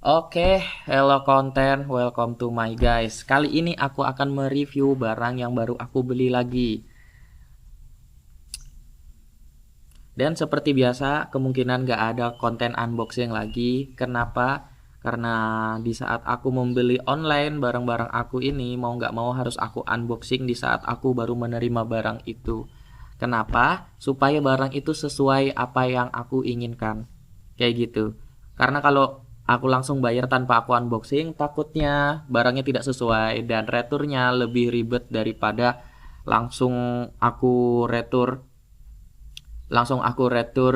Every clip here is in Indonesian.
Oke, hello konten, welcome to my guys. Kali ini aku akan mereview barang yang baru aku beli lagi. Dan seperti biasa, kemungkinan gak ada konten unboxing lagi. Kenapa? Karena di saat aku membeli online barang-barang aku ini, mau gak mau harus aku unboxing di saat aku baru menerima barang itu. Kenapa? Supaya barang itu sesuai apa yang aku inginkan. Kayak gitu. Karena kalau aku langsung bayar tanpa aku unboxing, takutnya barangnya tidak sesuai dan returnya lebih ribet daripada langsung aku retur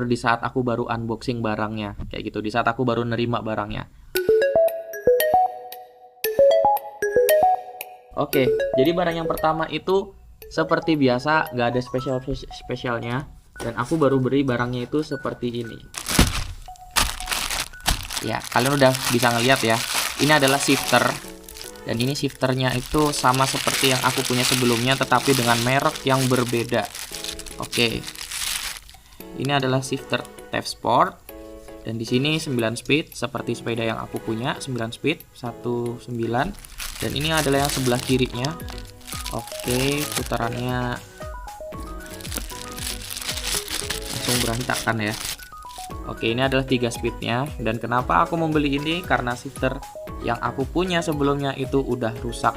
di saat aku baru unboxing barangnya. Kayak gitu, di saat aku baru nerima barangnya. Oke, jadi barang yang pertama itu seperti biasa, gak ada spesialnya. Dan aku baru beri barangnya itu seperti ini. Ya, kalian udah bisa ngeliat ya. Ini adalah shifter. Dan ini shifternya itu sama seperti yang aku punya sebelumnya, tetapi dengan merek yang berbeda. Oke. Ini adalah shifter TEV Sport. Dan di sini 9 speed seperti sepeda yang aku punya, 9 speed, 19. Dan ini adalah yang sebelah kirinya. Oke, putarannya langsung berantakan ya. Oke, ini adalah 3 speednya. Dan kenapa aku membeli ini? Karena shifter yang aku punya sebelumnya itu udah rusak,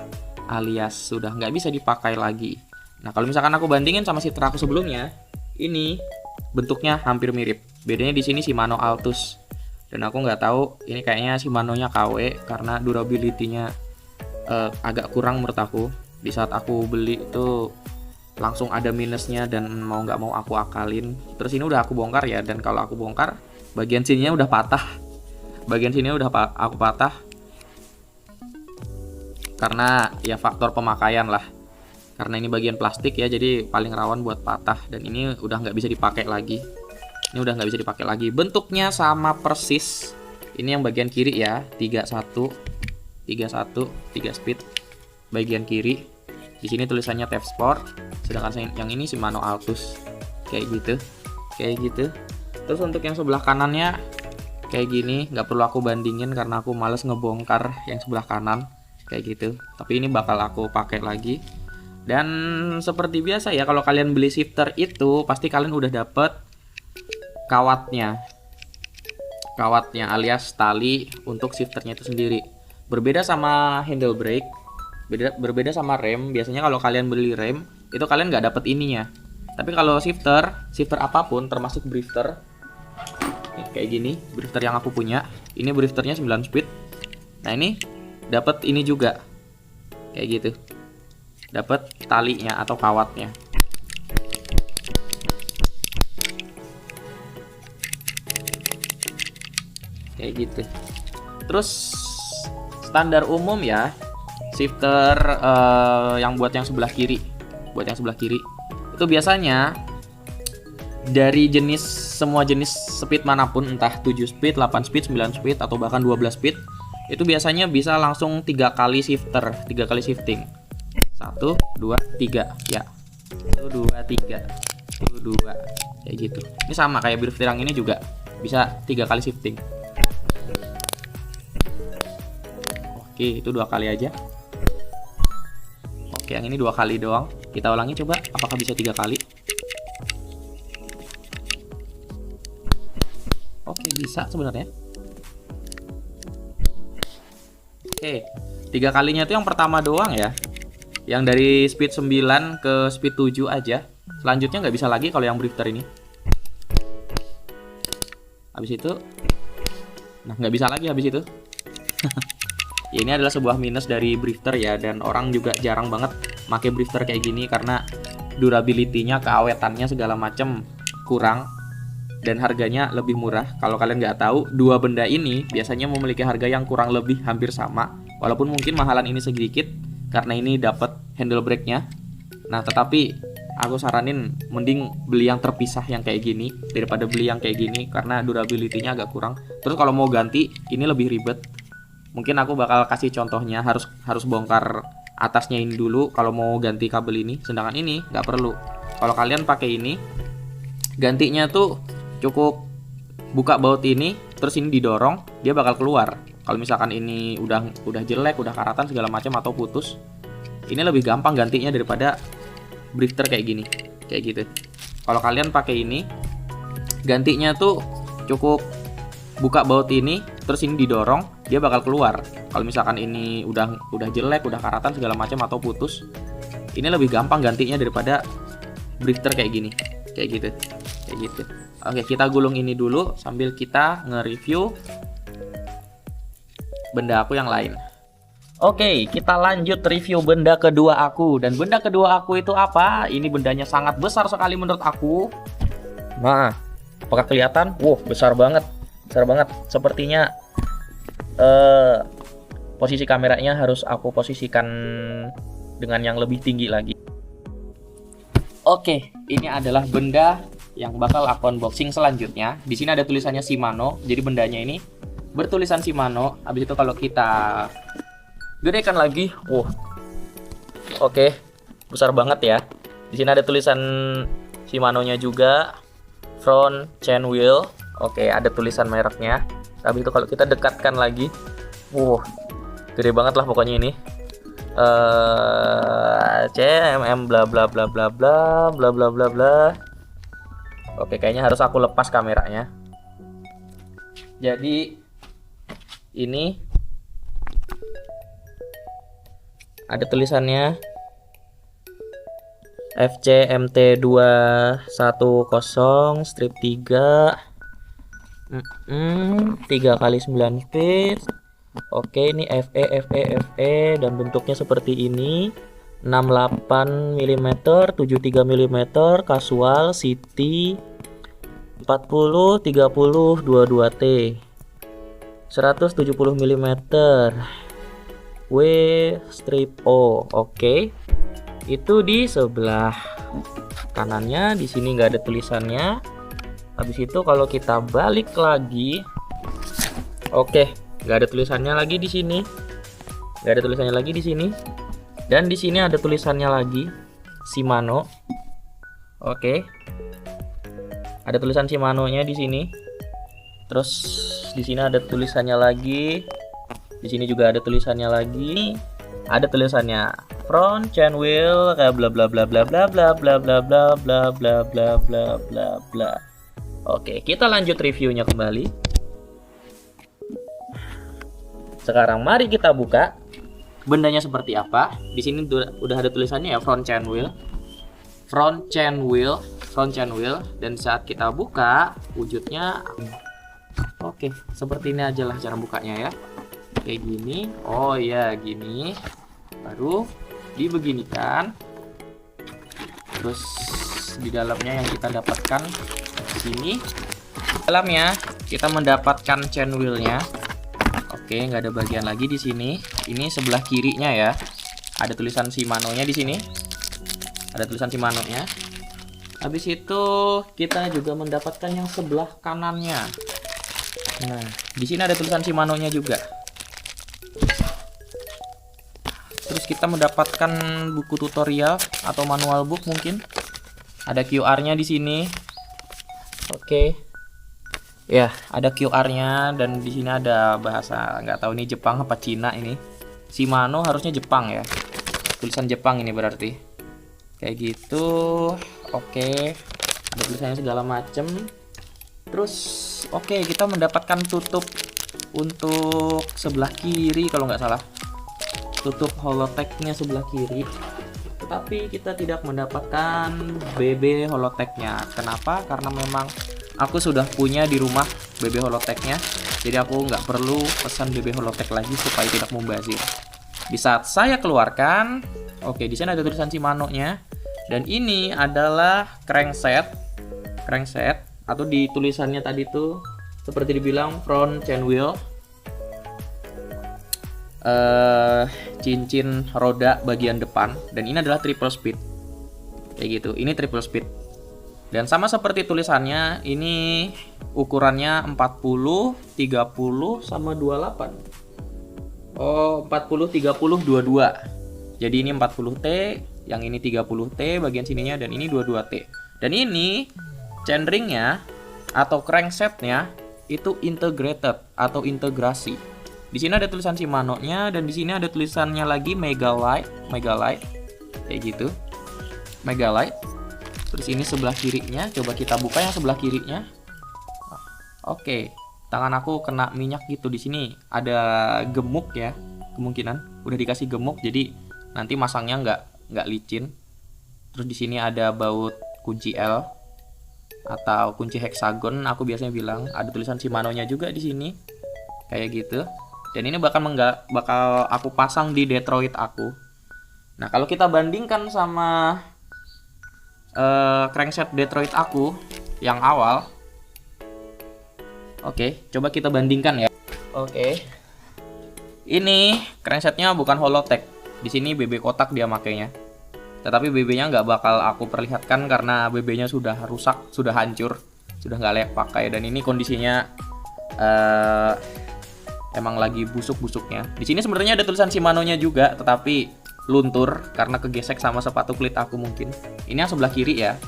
alias sudah nggak bisa dipakai lagi. Nah, kalau misalkan aku bandingin sama shifter aku sebelumnya, ini bentuknya hampir mirip. Bedanya di sini Shimano Altus. Dan aku nggak tahu, ini kayaknya Shimano-nya KW karena durability-nya agak kurang menurut aku. Di saat aku beli itu langsung ada minusnya dan mau nggak mau aku akalin. Terus ini udah aku bongkar ya, dan kalau aku bongkar bagian sininya udah patah. Bagian sini udah aku patah karena ya faktor pemakaian lah. Karena ini bagian plastik ya, jadi paling rawan buat patah. Dan ini udah nggak bisa dipakai lagi. Ini udah nggak bisa dipakai lagi. Bentuknya sama persis. Ini yang bagian kiri ya, 31, 3 speed. Bagian kiri. Di sini tulisannya TEV Sport. Sedangkan yang ini Shimano Altus. Kayak gitu. Kayak gitu. Terus untuk yang sebelah kanannya kayak gini. Nggak perlu aku bandingin karena aku males ngebongkar yang sebelah kanan. Kayak gitu. Tapi ini bakal aku pakai lagi. Dan seperti biasa ya, kalau kalian beli shifter itu pasti kalian udah dapet kawatnya alias tali untuk shifternya itu sendiri. Berbeda sama handle brake, berbeda sama rem. Biasanya kalau kalian beli rem itu kalian nggak dapet ininya. Tapi kalau shifter apapun termasuk drifter kayak gini, drifter yang aku punya, ini drifternya 9 speed. Nah, ini dapet ini juga kayak gitu, dapat talinya atau kawatnya. Kayak gitu. Terus standar umum ya, shifter yang buat yang sebelah kiri. Buat yang sebelah kiri itu biasanya dari semua jenis speed manapun, entah 7 speed, 8 speed, 9 speed atau bahkan 12 speed, itu biasanya bisa langsung 3 kali shifter, 3 kali shifting. 1, 2, 3 ya. 1, 2, 3. 1, 2. Kayak gitu. Ini sama kayak drifter yang ini juga bisa 3 kali shifting. Oke, itu 2 kali aja. Oke, yang ini 2 kali doang. Kita ulangi coba apakah bisa 3 kali. Oke, bisa sebenarnya. Oke, 3 kalinya itu yang pertama doang ya. Yang dari speed 9 ke speed 7 aja. Selanjutnya nggak bisa lagi kalau yang drifter ini. Habis itu, nah nggak bisa lagi habis itu. Ya, ini adalah sebuah minus dari drifter ya. Dan orang juga jarang banget pakai drifter kayak gini karena durability-nya, keawetannya segala macam kurang. Dan harganya lebih murah. Kalau kalian nggak tahu, dua benda ini biasanya memiliki harga yang kurang lebih hampir sama. Walaupun mungkin mahalan ini sedikit karena ini dapat handle brake-nya. Nah, tetapi aku saranin mending beli yang terpisah yang kayak gini daripada beli yang kayak gini karena durability-nya agak kurang. Terus kalau mau ganti, ini lebih ribet. Mungkin aku bakal kasih contohnya, harus bongkar atasnya ini dulu kalau mau ganti kabel ini. Sedangkan ini nggak perlu. Kalau kalian pakai ini, gantinya tuh cukup buka baut ini, terus ini didorong, dia bakal keluar. Kalau misalkan ini udah jelek, udah karatan segala macam atau putus, ini lebih gampang gantinya daripada drifter kayak gini, kayak gitu. Kalau kalian pakai ini, gantinya tuh cukup buka baut ini, terus ini didorong, dia bakal keluar. Kalau misalkan ini udah jelek, udah karatan segala macam atau putus, ini lebih gampang gantinya daripada drifter kayak gini, kayak gitu, kayak gitu. Oke, kita gulung ini dulu sambil kita nge-review benda aku yang lain. Oke, kita lanjut review benda kedua aku. Dan benda kedua aku itu apa? Ini bendanya sangat besar sekali menurut aku. Nah, apakah kelihatan? Wow, besar banget. Besar banget. Sepertinya posisi kameranya harus aku posisikan dengan yang lebih tinggi lagi. Oke, ini adalah benda yang bakal aku unboxing selanjutnya. Di sini ada tulisannya Shimano. Jadi bendanya ini bertulisan Shimano. Habis itu kalau kita gedekan lagi, oke, besar banget ya. Di sini ada tulisan Shimano-nya juga, front chain wheel. Oke, ada tulisan mereknya. Habis itu kalau kita dekatkan lagi, gede banget lah pokoknya ini. CMM bla bla bla bla bla bla bla bla bla. Oke, kayaknya harus aku lepas kameranya. Jadi ini ada tulisannya FCMT210 strip 3 3 kali 9 feet. Oke, ini FE dan bentuknya seperti ini. 68 mm, 73 mm, casual, city, 40 30 22T, 170 mm, W strip O. Oke, itu di sebelah kanannya. Di sini nggak ada tulisannya. Habis itu kalau kita balik lagi, nggak ada tulisannya lagi di sini. Nggak ada tulisannya lagi di sini. Dan di sini ada tulisannya lagi Shimano. Oke, ada tulisan Shimano-nya di sini. Terus di sini ada tulisannya lagi. Di sini juga ada tulisannya lagi. Ada tulisannya front chain wheel kayak bla bla bla bla bla bla bla bla bla bla bla bla bla bla bla. Oke, kita lanjut reviewnya kembali. Sekarang mari kita buka bendanya seperti apa. Di sini udah ada tulisannya ya, front chain wheel. Front chain wheel dan saat kita buka wujudnya seperti ini aja lah cara bukanya ya. Kayak gini. Oh iya, gini. Baru dibeginikan. Terus di dalamnya yang kita dapatkan di sini. Dalamnya kita mendapatkan chain wheel-nya. Oke, nggak ada bagian lagi di sini. Ini sebelah kirinya ya. Ada tulisan Shimano-nya di sini. Ada tulisan Shimano-nya. Habis itu kita juga mendapatkan yang sebelah kanannya. Nah, di sini ada tulisan Shimano-nya juga. Terus kita mendapatkan buku tutorial atau manual book mungkin. Ada QR-nya di sini. Oke. Ya, ada QR-nya dan di sini ada bahasa, nggak tahu ini Jepang apa Cina ini. Shimano harusnya Jepang ya. Tulisan Jepang ini berarti. Kayak gitu. Oke. Ada tulisannya segala macem. Terus kita mendapatkan tutup untuk sebelah kiri kalau nggak salah. Tutup holotek-nya sebelah kiri. Tetapi kita tidak mendapatkan BB holotek-nya. Kenapa? Karena memang aku sudah punya di rumah BB holotek-nya. Jadi aku nggak perlu pesan BB holotek lagi supaya tidak membazir. Di saat saya keluarkan, di sini ada tulisan Shimano-nya. Dan ini adalah crankset atau di tulisannya tadi tuh seperti dibilang front chain wheel. Cincin roda bagian depan, dan ini adalah triple speed kayak gitu. Ini triple speed dan sama seperti tulisannya, ini ukurannya 40 30 sama 28. 40 30 22. Jadi ini 40T, yang ini 30T bagian sininya, dan ini 22T. Dan ini chainringnya atau cranksetnya itu integrated atau integrasi. Di sini ada tulisan Shimano-nya dan di sini ada tulisannya lagi Megalite, kayak gitu. Megalite. Terus ini sebelah kirinya, coba kita buka yang sebelah kirinya. Oke, tangan aku kena minyak gitu. Di sini ada gemuk ya, kemungkinan udah dikasih gemuk, jadi nanti masangnya nggak licin. Terus di sini ada baut kunci L atau kunci heksagon, aku biasanya bilang. Ada tulisan Shimano-nya juga di sini, kayak gitu. Dan ini bakal aku pasang di Detroit aku. Nah, kalau kita bandingkan sama crankset Detroit aku yang awal, oke, coba kita bandingkan ya. Oke, ini cranksetnya bukan Holotech. Di sini BB kotak dia makainya. Tetapi BB-nya nggak bakal aku perlihatkan karena BB-nya sudah rusak, sudah hancur, sudah nggak layak pakai. Dan ini kondisinya emang lagi busuk-busuknya. Di sini sebenarnya ada tulisan Shimano-nya juga, tetapi luntur karena kegesek sama sepatu kulit aku mungkin. Ini yang sebelah kiri ya.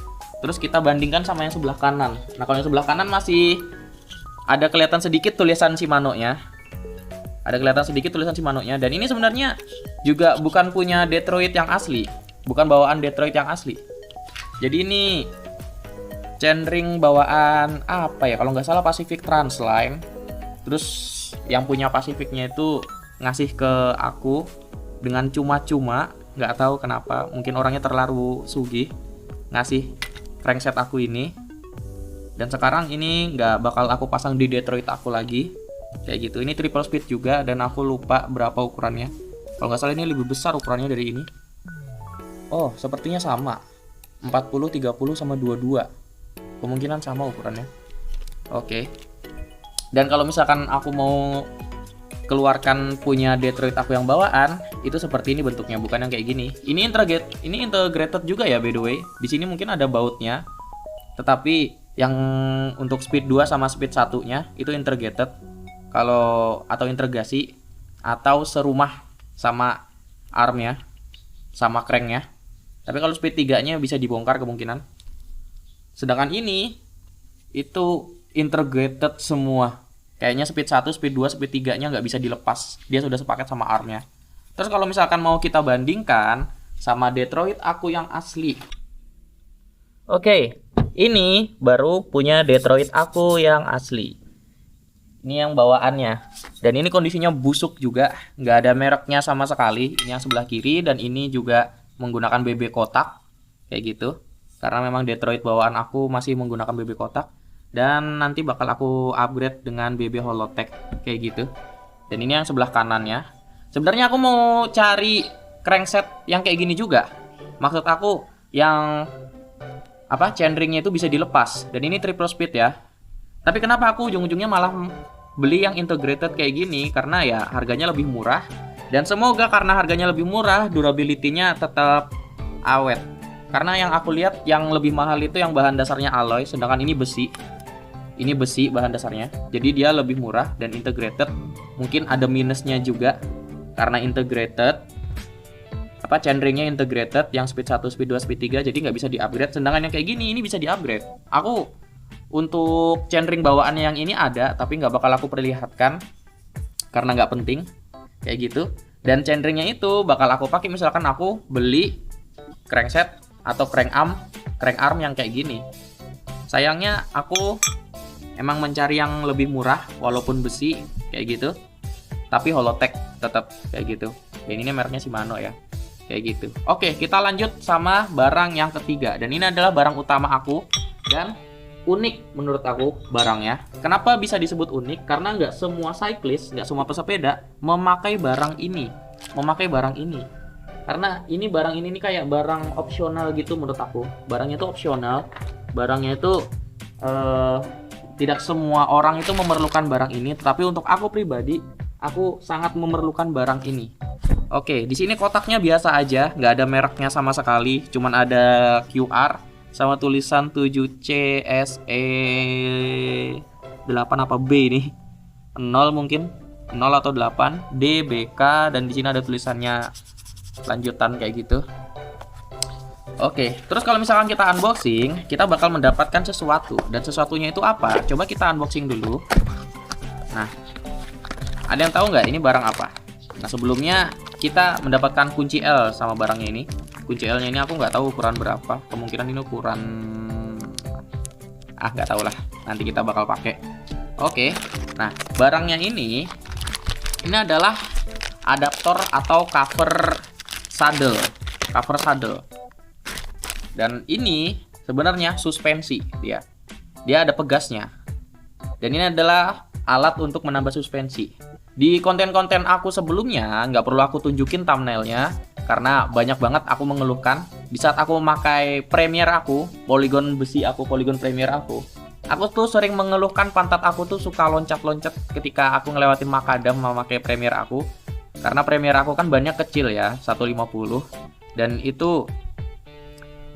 Terus kita bandingkan sama yang sebelah kanan. Nah, kalau yang sebelah kanan masih ada kelihatan sedikit tulisan Shimano-nya. Ada kelihatan sedikit tulisan Shimano-nya. Dan ini sebenarnya juga bukan punya Detroit yang asli. Bukan bawaan Detroit yang asli. Jadi ini chainring bawaan apa ya? Kalau nggak salah Pacific Transline. Terus yang punya Pacificnya itu ngasih ke aku dengan cuma-cuma, nggak tahu kenapa, mungkin orangnya terlalu sugih, ngasih crankset aku ini. Dan sekarang ini nggak bakal aku pasang di Detroit aku lagi, kayak gitu. Ini triple speed juga dan aku lupa berapa ukurannya. Kalau nggak salah ini lebih besar ukurannya dari ini. Oh, sepertinya sama, 40, 30 sama 22, kemungkinan sama ukurannya. Oke. Dan kalau misalkan aku mau keluarkan punya Detroit aku yang bawaan, itu seperti ini bentuknya, bukan yang kayak gini. Ini integrated juga ya, by the way. Di sini mungkin ada bautnya, tetapi yang untuk speed 2 sama speed 1-nya itu integrated. Atau integrasi atau serumah sama armnya, sama cranknya. Tapi kalau speed 3-nya bisa dibongkar kemungkinan. Sedangkan ini itu integrated semua. Kayaknya speed 1, speed 2, speed 3-nya nggak bisa dilepas. Dia sudah sepaket sama armnya. Terus kalau misalkan mau kita bandingkan sama Detroit aku yang asli. Oke, ini baru punya Detroit aku yang asli. Ini yang bawaannya. Dan ini kondisinya busuk juga. Nggak ada mereknya sama sekali. Ini yang sebelah kiri dan ini juga menggunakan BB kotak. Kayak gitu. Karena memang Detroit bawaan aku masih menggunakan BB kotak. Dan nanti bakal aku upgrade dengan BB Holotech kayak gitu. Dan ini yang sebelah kanannya. Sebenarnya aku mau cari crankset yang kayak gini juga. Maksud aku yang chainringnya itu bisa dilepas. Dan ini triple speed ya. Tapi kenapa aku ujung-ujungnya malah beli yang integrated kayak gini? Karena ya harganya lebih murah. Dan semoga karena harganya lebih murah, durability-nya tetap awet. Karena yang aku lihat yang lebih mahal itu yang bahan dasarnya alloy, sedangkan ini besi. Ini besi bahan dasarnya, jadi dia lebih murah dan integrated. Mungkin ada minusnya juga karena integrated, chainringnya integrated, yang speed 1, speed 2, speed 3, jadi nggak bisa di-upgrade. Sedangkan yang kayak gini, ini bisa di-upgrade. Aku untuk chainring bawaannya yang ini ada, tapi nggak bakal aku perlihatkan karena nggak penting, kayak gitu. Dan chainringnya itu bakal aku pakai misalkan aku beli crankset atau crank arm yang kayak gini. Sayangnya aku emang mencari yang lebih murah walaupun besi kayak gitu, tapi Holotech tetap kayak gitu. Dan ini mereknya Shimano ya, kayak gitu. Oke, kita lanjut sama barang yang ketiga. Dan ini adalah barang utama aku dan unik menurut aku barangnya. Kenapa bisa disebut unik? Karena nggak semua cyclist, nggak semua pesepeda memakai barang ini. Karena ini barang ini nih kayak barang opsional gitu menurut aku. Barangnya itu opsional. Barangnya itu tidak semua orang itu memerlukan barang ini, tetapi untuk aku pribadi, aku sangat memerlukan barang ini. Oke, di sini kotaknya biasa aja, nggak ada mereknya sama sekali, cuman ada QR sama tulisan 7CSE 8 apa B ini, 0 mungkin, 0 atau 8, D, BK, dan di sini ada tulisannya lanjutan kayak gitu. Oke, terus kalau misalkan kita unboxing, kita bakal mendapatkan sesuatu. Dan sesuatunya itu apa? Coba kita unboxing dulu. Nah, Ada yang tahu nggak ini barang apa? Nah, sebelumnya kita mendapatkan kunci L sama barangnya ini. Kunci L-nya ini aku nggak tahu ukuran berapa. Kemungkinan ini ukuran nggak tahu lah. Nanti kita bakal pakai. Oke. Nah, barangnya ini adalah adaptor atau cover saddle. Cover saddle. Dan ini sebenarnya suspensi dia. Dia ada pegasnya. Dan ini adalah alat untuk menambah suspensi. Di konten-konten aku sebelumnya, nggak perlu aku tunjukin thumbnailnya, karena banyak banget aku mengeluhkan. Di saat aku memakai Premiere aku, Polygon besi aku, Polygon Premiere aku tuh sering mengeluhkan pantat aku tuh suka loncat-loncat ketika aku ngelewatin makadam memakai Premiere aku. Karena Premiere aku kan banyak kecil ya, 150. Dan itu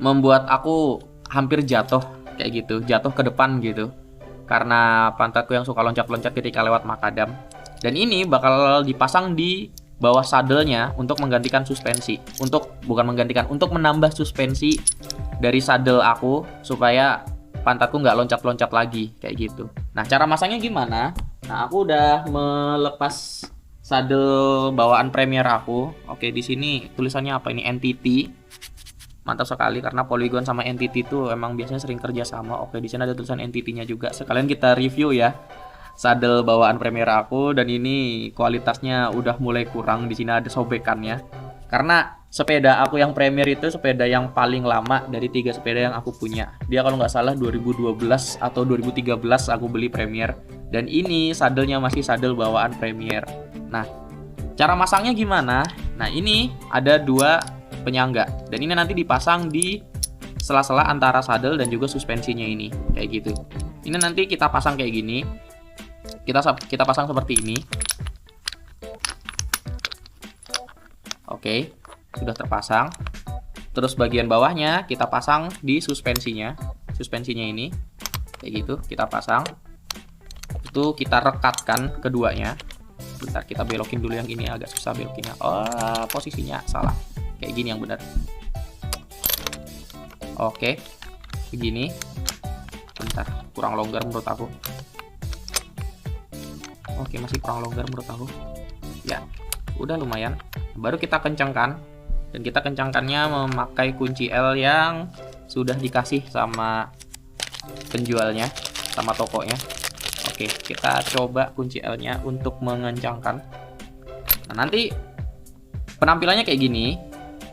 membuat aku hampir jatuh kayak gitu, jatuh ke depan gitu. Karena pantatku yang suka loncat-loncat ketika lewat makadam. Dan ini bakal dipasang di bawah saddle-nya untuk menggantikan suspensi. Untuk menambah suspensi dari saddle aku supaya pantatku nggak loncat-loncat lagi kayak gitu. Nah, cara masangnya gimana? Nah, aku udah melepas saddle bawaan Premiere aku. Oke, di sini tulisannya apa ini? Entity. Mantap sekali karena Polygon sama Entity itu emang biasanya sering kerja sama. Oke, di sini ada tulisan Entity-nya juga. Sekalian kita review ya saddle bawaan Premiere aku, dan ini kualitasnya udah mulai kurang. Di sini ada sobekannya. Karena sepeda aku yang Premiere itu sepeda yang paling lama dari 3 sepeda yang aku punya. Dia kalau nggak salah 2012 atau 2013 aku beli Premiere. Dan ini saddle-nya masih saddle bawaan Premiere. Nah, cara masangnya gimana? Nah, ini ada 2 penyangga. Dan ini nanti dipasang di sela-sela antara saddle dan juga suspensinya ini. Kayak gitu. Ini nanti kita pasang kayak gini. Kita pasang seperti ini. Oke, sudah terpasang. Terus bagian bawahnya kita pasang di suspensinya. Suspensinya ini kayak gitu, kita pasang. Itu kita rekatkan keduanya. Bentar, kita belokin dulu yang ini, agak susah belokinnya. Oh, posisinya salah. Kayak gini yang benar. Oke, begini. Bentar, kurang longgar menurut aku. Oke, masih kurang longgar menurut aku. Ya, udah lumayan. Baru kita kencangkan. Dan kita kencangkannya memakai kunci L yang sudah dikasih sama penjualnya, sama tokonya. Oke, kita coba kunci L-nya untuk mengencangkan. Nah, nanti penampilannya kayak gini.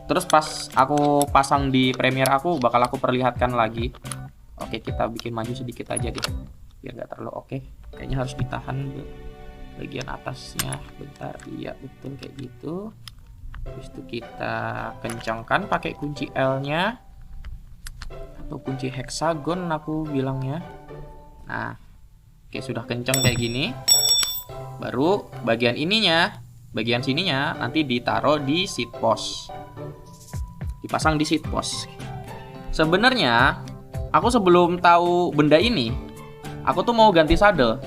Terus pas aku pasang di Premiere aku, bakal aku perlihatkan lagi. Oke, kita bikin maju sedikit aja deh, biar nggak terlalu oke. Kayaknya harus ditahan bagian atasnya. Bentar, iya betul kayak gitu. Habis itu kita kencangkan pakai kunci L-nya atau kunci hexagon aku bilangnya. Nah, oke, sudah kencang kayak gini. Baru bagian ininya, bagian sininya nanti ditaruh di seat post. Dipasang di seat post. Sebenarnya aku sebelum tahu benda ini, aku tuh mau ganti saddle.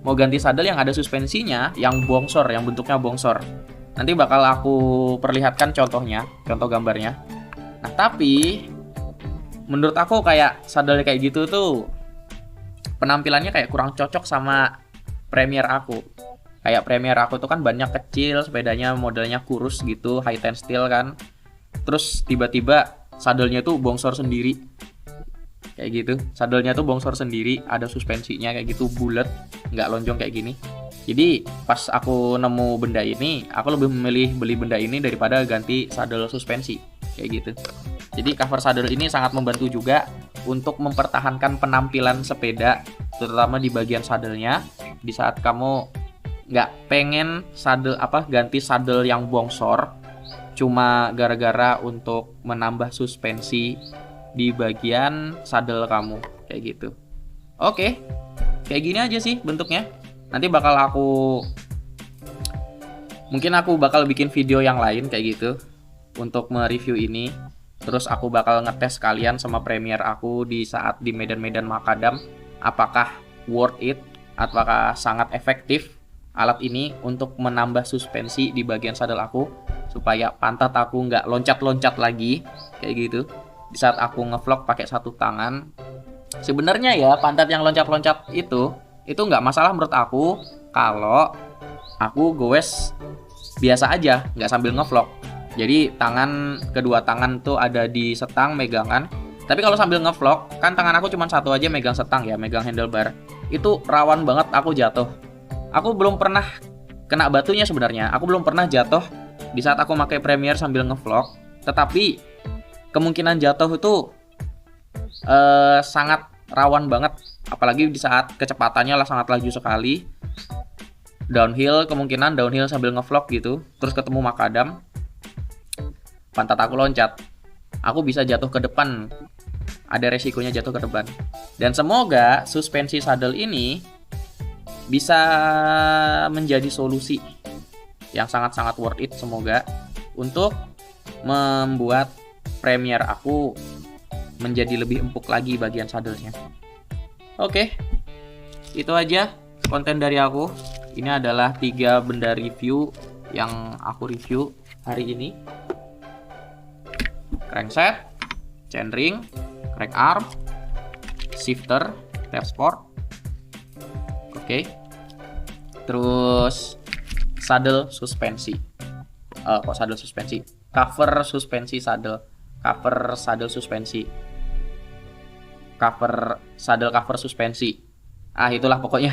Mau ganti saddle yang ada suspensinya, yang bongsor, yang bentuknya bongsor. Nanti bakal aku perlihatkan contohnya, contoh gambarnya. Nah, tapi menurut aku kayak saddle kayak gitu tuh penampilannya kayak kurang cocok sama Premiere aku. Kayak Premiere aku tuh kan banyak kecil, sepedanya modelnya kurus gitu, high ten steel kan. Terus tiba-tiba saddle-nya tuh bongsor sendiri. Kayak gitu, saddle-nya tuh bongsor sendiri, ada suspensinya kayak gitu, bulat, nggak lonjong kayak gini. Jadi pas aku nemu benda ini, aku lebih memilih beli benda ini daripada ganti saddle suspensi kayak gitu. Jadi cover saddle ini sangat membantu juga untuk mempertahankan penampilan sepeda, terutama di bagian saddle-nya. Di saat kamu nggak pengen ganti saddle yang bongsor, cuma gara-gara untuk menambah suspensi di bagian saddle kamu kayak gitu. Oke, kayak gini aja sih bentuknya. Nanti mungkin aku bakal bikin video yang lain kayak gitu untuk mereview ini. Terus aku bakal ngetes kalian sama Premiere aku di saat di medan-medan makadam, apakah worth it, apakah sangat efektif alat ini untuk menambah suspensi di bagian saddle aku supaya pantat aku nggak loncat-loncat lagi kayak gitu. Di saat aku ngevlog pakai satu tangan, sebenarnya ya pantat yang loncat-loncat itu nggak masalah menurut aku kalau aku goes biasa aja, nggak sambil ngevlog. Jadi kedua tangan tuh ada di setang megangan. Tapi kalau sambil ngevlog, kan tangan aku cuma satu aja megang setang ya, megang handlebar. Itu rawan banget aku jatuh. Aku belum pernah kena batunya sebenarnya. Aku belum pernah jatuh di saat aku pakai Premiere sambil ngevlog. Tetapi kemungkinan jatuh itu sangat rawan banget. Apalagi di saat kecepatannya lah sangat laju sekali. Kemungkinan downhill sambil ngevlog gitu. Terus ketemu makadam. Pantat aku loncat. Aku bisa jatuh ke depan. Ada resikonya jatuh ke depan. Dan semoga suspensi saddle ini bisa menjadi solusi yang sangat-sangat worth it semoga untuk membuat Premiere aku menjadi lebih empuk lagi bagian saddlenya. Oke, itu aja konten dari aku. Ini adalah 3 benda review yang aku review hari ini. Crankset, chainring, crank arm, shifter, tail sport. Oke. Terus saddle suspensi. Kok saddle suspensi? Cover suspensi saddle. Cover saddle suspensi. Cover suspensi. Itulah pokoknya.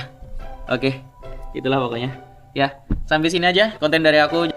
Oke. Itulah pokoknya. Ya, sampai sini aja konten dari aku.